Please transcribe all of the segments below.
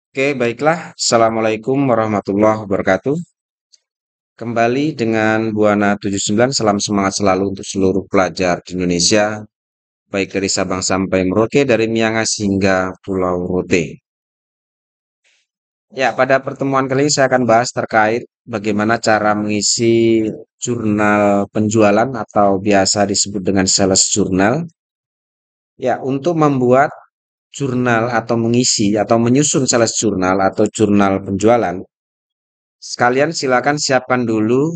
Oke, baiklah. Assalamualaikum warahmatullahi wabarakatuh. Kembali dengan Buana 79, salam semangat selalu untuk seluruh pelajar di Indonesia, baik dari Sabang sampai Merauke, dari Miangas hingga Pulau Rote. Ya, pada pertemuan kali ini saya akan bahas terkait bagaimana cara mengisi jurnal penjualan atau biasa disebut dengan sales journal. Ya, untuk membuat jurnal atau mengisi atau menyusun sales journal atau jurnal penjualan, sekalian silakan siapkan dulu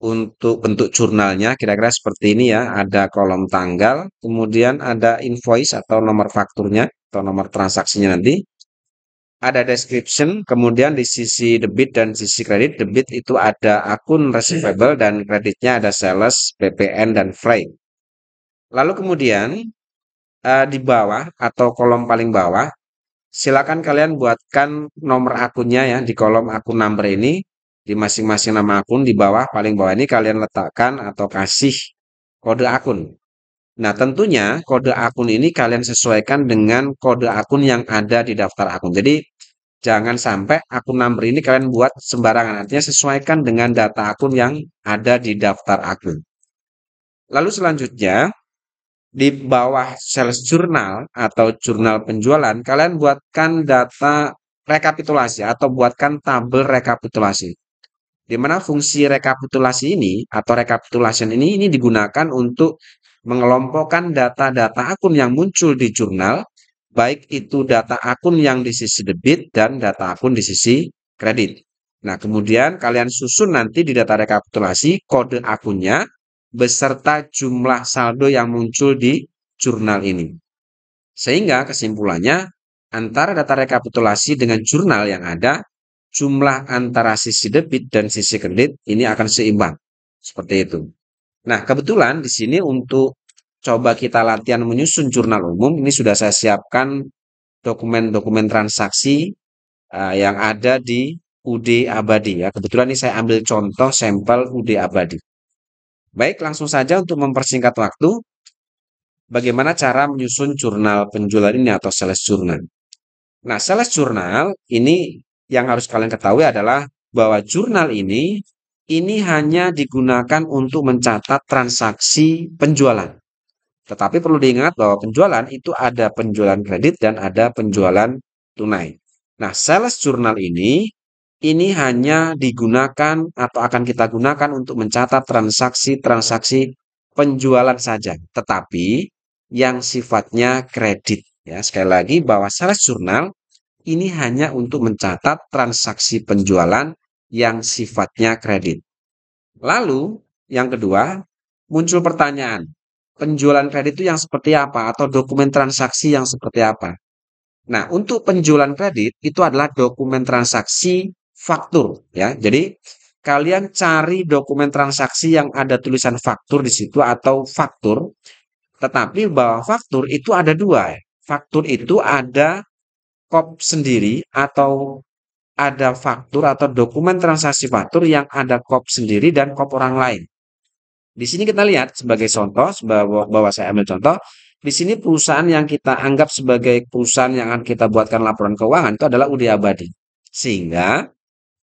untuk bentuk jurnalnya kira-kira seperti ini ya. Ada kolom tanggal, kemudian ada invoice atau nomor fakturnya atau nomor transaksinya nanti. Ada description, kemudian di sisi debit dan sisi kredit. Debit itu ada akun receivable dan kreditnya ada sales, PPN, dan freight. Lalu kemudian di bawah atau kolom paling bawah, silakan kalian buatkan nomor akunnya ya di kolom akun number ini. Di masing-masing nama akun di bawah, paling bawah ini kalian letakkan atau kasih kode akun. Nah, tentunya kode akun ini kalian sesuaikan dengan kode akun yang ada di daftar akun. Jadi, jangan sampai akun number ini kalian buat sembarangan. Artinya sesuaikan dengan data akun yang ada di daftar akun. Lalu selanjutnya, di bawah sales journal atau jurnal penjualan, kalian buatkan data rekapitulasi atau buatkan tabel rekapitulasi. Di mana fungsi rekapitulasi ini atau recapitulation ini digunakan untuk mengelompokkan data-data akun yang muncul di jurnal, baik itu data akun yang di sisi debit dan data akun di sisi kredit. Nah, kemudian kalian susun nanti di data rekapitulasi kode akunnya beserta jumlah saldo yang muncul di jurnal ini. Sehingga kesimpulannya antara data rekapitulasi dengan jurnal yang ada, jumlah antara sisi debit dan sisi kredit ini akan seimbang. Seperti itu. Nah, kebetulan di sini untuk coba kita latihan menyusun jurnal umum, ini sudah saya siapkan dokumen-dokumen transaksi yang ada di UD Abadi ya. Kebetulan ini saya ambil contoh sampel UD Abadi. Baik, langsung saja untuk mempersingkat waktu, bagaimana cara menyusun jurnal penjualan ini atau sales journal. Nah, sales journal ini yang harus kalian ketahui adalah bahwa jurnal ini hanya digunakan untuk mencatat transaksi penjualan. Tetapi perlu diingat bahwa penjualan itu ada penjualan kredit dan ada penjualan tunai. Nah, sales journal ini hanya digunakan atau akan kita gunakan untuk mencatat transaksi-transaksi penjualan saja, tetapi yang sifatnya kredit. Ya, sekali lagi bahwa sales journal ini hanya untuk mencatat transaksi penjualan yang sifatnya kredit. Lalu, yang kedua, muncul pertanyaan, penjualan kredit itu yang seperti apa atau dokumen transaksi yang seperti apa? Nah, untuk penjualan kredit itu adalah dokumen transaksi faktur ya. Jadi, kalian cari dokumen transaksi yang ada tulisan faktur di situ atau faktur, tetapi bahwa faktur itu ada dua ya. Faktur itu ada kop sendiri atau ada faktur atau dokumen transaksi faktur yang ada kop sendiri dan kop orang lain. Di sini kita lihat sebagai contoh, bahwa saya ambil contoh, di sini perusahaan yang kita anggap sebagai perusahaan yang akan kita buatkan laporan keuangan itu adalah UD Abadi. Sehingga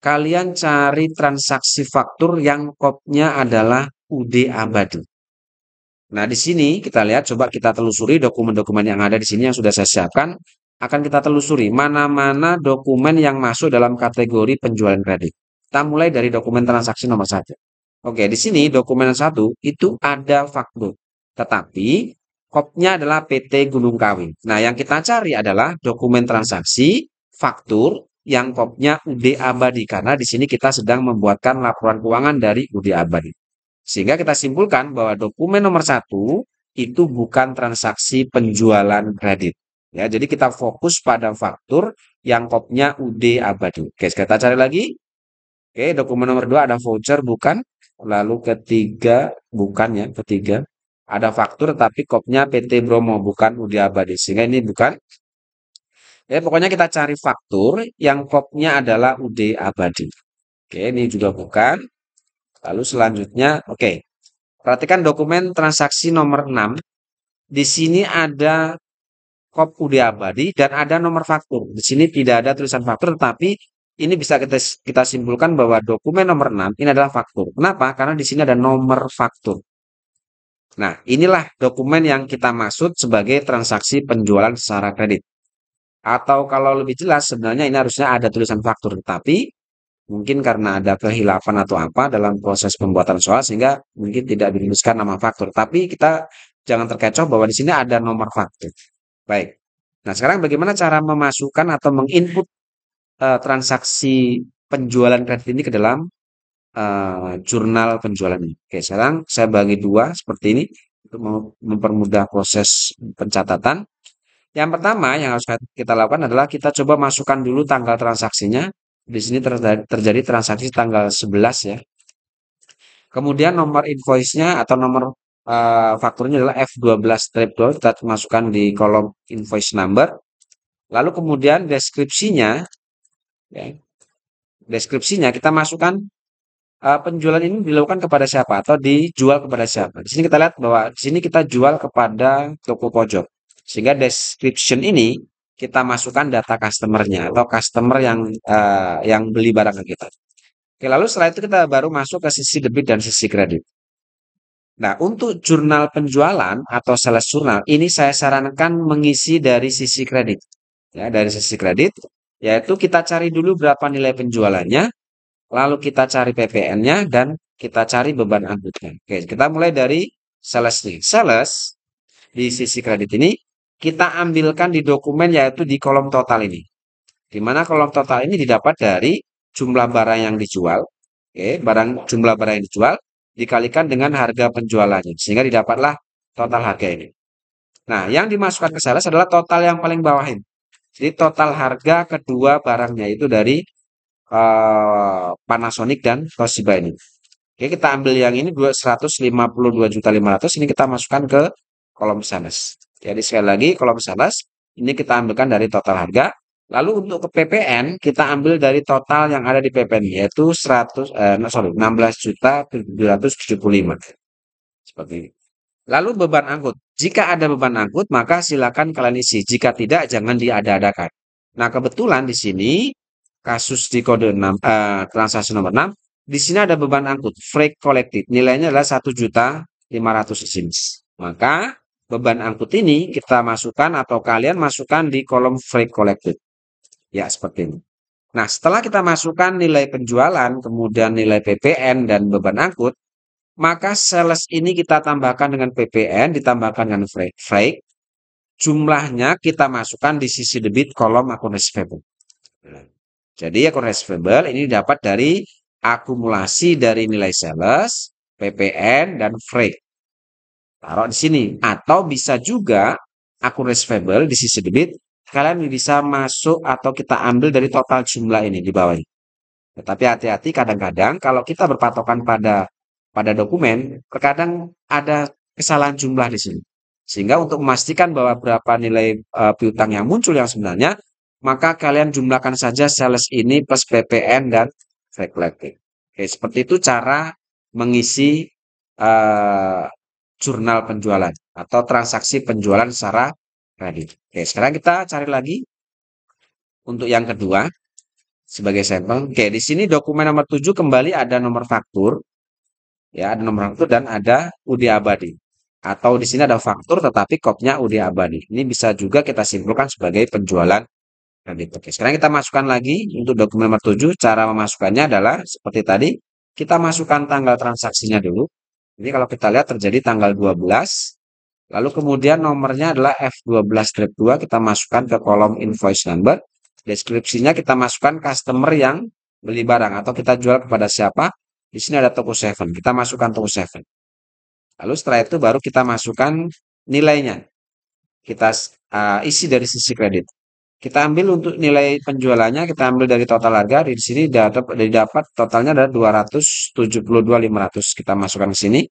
kalian cari transaksi faktur yang kopnya adalah UD Abadi. Nah, di sini kita lihat, coba kita telusuri dokumen-dokumen yang ada di sini yang sudah saya siapkan. Akan kita telusuri mana-mana dokumen yang masuk dalam kategori penjualan kredit. Kita mulai dari dokumen transaksi nomor 1. Oke, di sini dokumen 1 itu ada faktur. Tetapi kopnya adalah PT Gunung Kawi. Nah, yang kita cari adalah dokumen transaksi faktur yang kopnya UD Abadi. Karena di sini kita sedang membuatkan laporan keuangan dari UD Abadi. Sehingga kita simpulkan bahwa dokumen nomor 1 itu bukan transaksi penjualan kredit. Ya, jadi kita fokus pada faktur yang kopnya UD Abadi. Oke, kita cari lagi. Oke, dokumen nomor 2 ada voucher bukan. Lalu ketiga bukan ya, ketiga ada faktur tapi kopnya PT Bromo bukan UD Abadi. Sehingga ini bukan. Ya, pokoknya kita cari faktur yang kopnya adalah UD Abadi. Oke, ini juga bukan. Lalu selanjutnya, oke. Perhatikan dokumen transaksi nomor 6. Di sini ada kop UD abadi dan ada nomor faktur. Di sini tidak ada tulisan faktur, tapi ini bisa kita simpulkan bahwa dokumen nomor 6 ini adalah faktur. Kenapa? Karena di sini ada nomor faktur. Nah, inilah dokumen yang kita maksud sebagai transaksi penjualan secara kredit. Atau kalau lebih jelas, sebenarnya ini harusnya ada tulisan faktur, tapi mungkin karena ada kehilafan atau apa dalam proses pembuatan soal sehingga mungkin tidak dituliskan nama faktur. Tapi kita jangan terkecoh bahwa di sini ada nomor faktur. Baik. Nah, sekarang bagaimana cara memasukkan atau menginput transaksi penjualan kredit ini ke dalam jurnal penjualan ini? Oke, sekarang saya bagi dua seperti ini untuk mempermudah proses pencatatan. Yang pertama yang harus kita lakukan adalah kita coba masukkan dulu tanggal transaksinya. Di sini terjadi transaksi tanggal 11 ya. Kemudian nomor invoice-nya atau nomor fakturnya adalah F12-2, kita masukkan di kolom invoice number. Lalu kemudian deskripsinya, ya, kita masukkan penjualan ini dilakukan kepada siapa atau dijual kepada siapa. Di sini kita lihat bahwa di sini kita jual kepada toko pojok. Sehingga description ini kita masukkan data customer-nya atau customer yang beli barang ke kita. Oke, lalu setelah itu kita baru masuk ke sisi debit dan sisi kredit. Nah, untuk jurnal penjualan atau sales journal ini saya sarankan mengisi dari sisi kredit. Ya, dari sisi kredit yaitu kita cari dulu berapa nilai penjualannya, lalu kita cari PPN-nya dan kita cari beban angkutnya. Oke, kita mulai dari sales nih. Sales di sisi kredit ini kita ambilkan di dokumen yaitu di kolom total ini. Di mana kolom total ini didapat dari jumlah barang yang dijual, oke, jumlah barang yang dijual dikalikan dengan harga penjualannya sehingga didapatlah total harga ini. Nah, yang dimasukkan ke sales adalah total yang paling bawah ini. Jadi total harga kedua barangnya itu dari Panasonic dan Toshiba ini. Oke, kita ambil yang ini 152.500.000, ini kita masukkan ke kolom sales. Jadi sekali lagi kolom sales ini kita ambilkan dari total harga. Lalu untuk ke PPN kita ambil dari total yang ada di PPN yaitu 16.775. Seperti ini. Lalu beban angkut. Jika ada beban angkut maka silakan kalian isi. Jika tidak jangan diada-adakan. Nah, kebetulan di sini kasus di kode 6 transaksi nomor 6 di sini ada beban angkut freight collected nilainya adalah 1.500.000 di sini. Maka beban angkut ini kita masukkan atau kalian masukkan di kolom freight collected. Ya, seperti ini. Nah, setelah kita masukkan nilai penjualan, kemudian nilai PPN dan beban angkut, maka sales ini kita tambahkan dengan PPN, ditambahkan dengan freight. Jumlahnya kita masukkan di sisi debit kolom akun receivable. Jadi akun receivable ini dapat dari akumulasi dari nilai sales, PPN, dan freight. Taruh di sini. Atau bisa juga akun receivable di sisi debit, kalian bisa masuk atau kita ambil dari total jumlah ini di bawah ini. Tetapi hati-hati kadang-kadang kalau kita berpatokan pada dokumen, terkadang ada kesalahan jumlah di sini. Sehingga untuk memastikan bahwa berapa nilai piutang yang muncul yang sebenarnya, maka kalian jumlahkan saja sales ini plus PPN dan freight collected. Oke, seperti itu cara mengisi jurnal penjualan atau transaksi penjualan secara kredit. Oke, sekarang kita cari lagi untuk yang kedua sebagai sampel. Oke, di sini dokumen nomor 7 kembali ada nomor faktur. Ya, ada nomor faktur dan ada UD abadi. Atau di sini ada faktur tetapi kopnya UD abadi. Ini bisa juga kita simpulkan sebagai penjualan kredit. Oke, sekarang kita masukkan lagi untuk dokumen nomor 7. Cara memasukkannya adalah seperti tadi. Kita masukkan tanggal transaksinya dulu. Ini kalau kita lihat terjadi tanggal 12. Lalu kemudian nomornya adalah F12-2. Kita masukkan ke kolom invoice number. Deskripsinya kita masukkan customer yang beli barang atau kita jual kepada siapa. Di sini ada toko 7. Kita masukkan toko 7. Lalu setelah itu baru kita masukkan nilainya. Kita isi dari sisi kredit. Kita ambil untuk nilai penjualannya, kita ambil dari total harga. Di sini didapat totalnya adalah 272.500. Kita masukkan ke sini.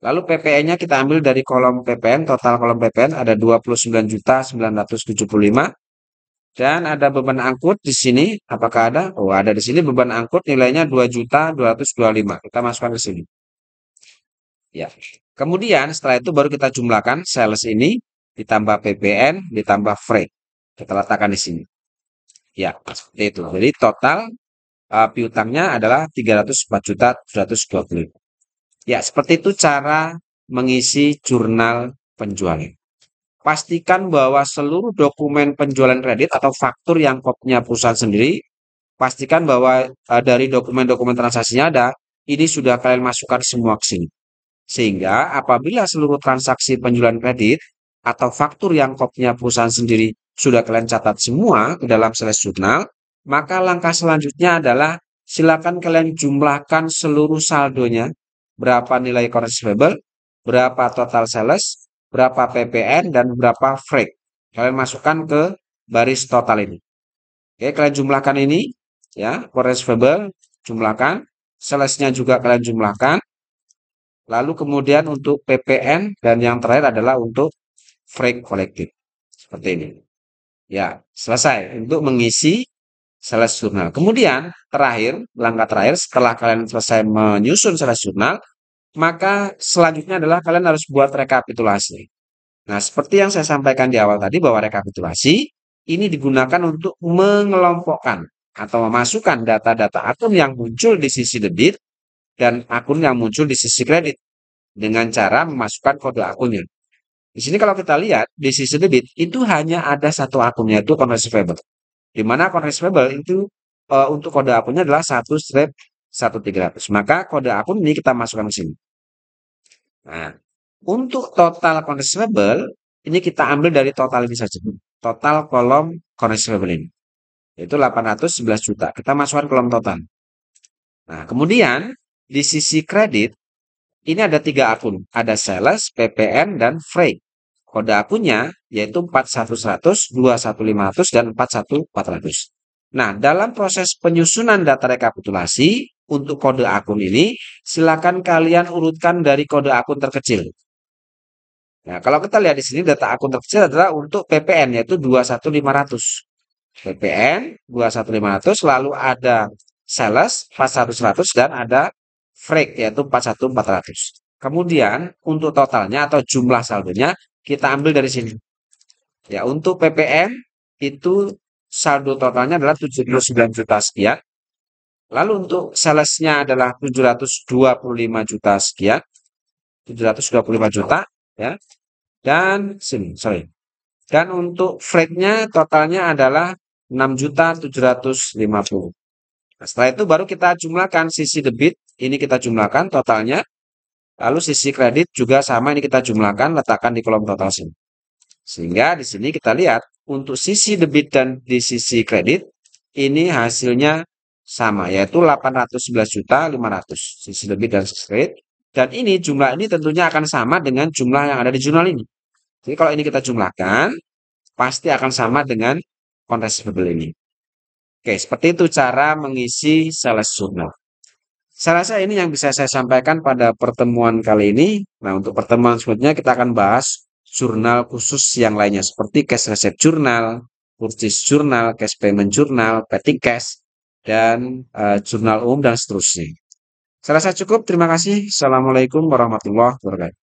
Lalu PPN-nya kita ambil dari kolom PPN, total kolom PPN ada 29.975. Dan ada beban angkut di sini. Apakah ada? Oh, ada di sini beban angkut nilainya 2.225. Kita masukkan ke sini. Ya. Kemudian setelah itu baru kita jumlahkan sales ini ditambah PPN, ditambah freight. Kita letakkan di sini. Ya, seperti itu. Jadi total piutangnya adalah 304.720. Ya, seperti itu cara mengisi jurnal penjualan. Pastikan bahwa seluruh dokumen penjualan kredit atau faktur yang kopinya perusahaan sendiri, pastikan bahwa dari dokumen-dokumen transaksinya ada, ini sudah kalian masukkan semua ke sini. Sehingga apabila seluruh transaksi penjualan kredit atau faktur yang kopinya perusahaan sendiri sudah kalian catat semua ke dalam sales jurnal, maka langkah selanjutnya adalah silakan kalian jumlahkan seluruh saldonya, berapa nilai accounts receivable, berapa total sales, berapa PPN, dan berapa freight. Kalian masukkan ke baris total ini. Oke, kalian jumlahkan ini, ya, accounts receivable, jumlahkan, salesnya juga kalian jumlahkan, lalu kemudian untuk PPN, dan yang terakhir adalah untuk freight collected. Seperti ini. Ya, selesai untuk mengisi sales jurnal. Kemudian, langkah terakhir setelah kalian selesai menyusun sales jurnal, maka selanjutnya adalah kalian harus buat rekapitulasi. Nah, seperti yang saya sampaikan di awal tadi bahwa rekapitulasi ini digunakan untuk mengelompokkan atau memasukkan data-data akun yang muncul di sisi debit dan akun yang muncul di sisi kredit dengan cara memasukkan kode akunnya. Di sini kalau kita lihat di sisi debit itu hanya ada satu akun yaitu account receivable. Di mana account receivable itu untuk kode akunnya adalah 1/1300. Maka kode akun ini kita masukkan ke sini. Nah, untuk total account receivable ini kita ambil dari total ini saja. Total kolom account receivable ini yaitu 811 juta. Kita masukkan kolom total. Nah, kemudian di sisi kredit ini ada 3 akun, ada sales, PPN, dan freight. Kode akunnya yaitu 41100, 21500, dan 41400. Nah, dalam proses penyusunan data rekapitulasi untuk kode akun ini, silakan kalian urutkan dari kode akun terkecil. Nah, kalau kita lihat di sini data akun terkecil adalah untuk PPN yaitu 21500. PPN 21500, lalu ada sales 4100 dan ada freight yaitu 41400. Kemudian untuk totalnya atau jumlah saldonya kita ambil dari sini. Ya, untuk PPN itu saldo totalnya adalah 79 juta sekian. Lalu untuk salesnya adalah 725 juta sekian. 725 juta ya. Dan sini, sorry. Dan untuk freight-nya totalnya adalah 6.750.000. Nah, setelah itu baru kita jumlahkan sisi debit, ini kita jumlahkan totalnya. Lalu sisi kredit juga sama, ini kita jumlahkan, letakkan di kolom total sini. Sehingga di sini kita lihat untuk sisi debit dan di sisi kredit ini hasilnya sama yaitu 811.500 sisi debit dan sisi kredit. Dan ini jumlah ini tentunya akan sama dengan jumlah yang ada di jurnal ini. Jadi kalau ini kita jumlahkan pasti akan sama dengan account receivable ini. Oke, seperti itu cara mengisi sales jurnal. Saya rasa ini yang bisa saya sampaikan pada pertemuan kali ini. Nah, untuk pertemuan selanjutnya kita akan bahas jurnal khusus yang lainnya seperti cash receipt journal, purchase journal, cash payment journal, petty cash, dan jurnal umum dan seterusnya. Saya rasa cukup. Terima kasih. Assalamualaikum warahmatullahi wabarakatuh.